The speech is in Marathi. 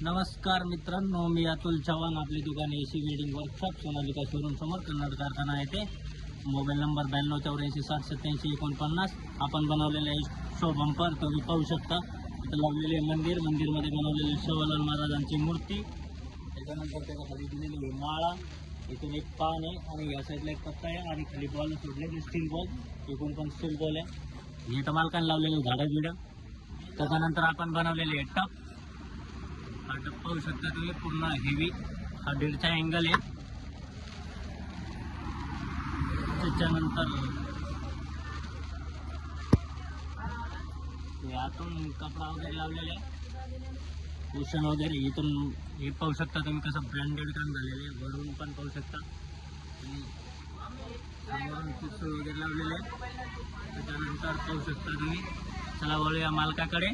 नमस्कार मित्रांनो, मी अतुल चव्हाण. आपली दुकान AC welding workshop Sonalika showroom समोर कन्नड कारखाना येथे. Mobile number 9284608749. आपण बनवलेले शो बंपर तुम्ही पाहू शकता. इथं लावलेले मंदिरमध्ये बनवलेले शिवालाल महाराजांची मूर्ती. त्याच्यानंतर त्याला खाली दिलेली माळा, इथून एक पान आहे आणि या साईडला एक पत्ता आहे आणि खाली बॉल सोडलेले स्टील बॉल, इकडून पण स्टील बॉल आहे. इथं मालकाने लावलेले झाडं बिडं. त्याच्यानंतर आपण बनवलेले टप. हा टप पाहू शकता तुम्ही, पूर्ण हेवी. हा 1.5चा अँगल आहे. त्याच्यानंतर आतून कपडा वगैरे लावलेला आहे, कुशन वगैरे. इथून हे पाहू शकता तुम्ही कसं ब्रँडेड काम झालेलं आहे. वरून पण पाहू शकता आणि समोरून कुशन वगैरे लावलेले आहे. त्याच्यानंतर पाहू शकता तुम्ही. चला वळूया मालकाकडे.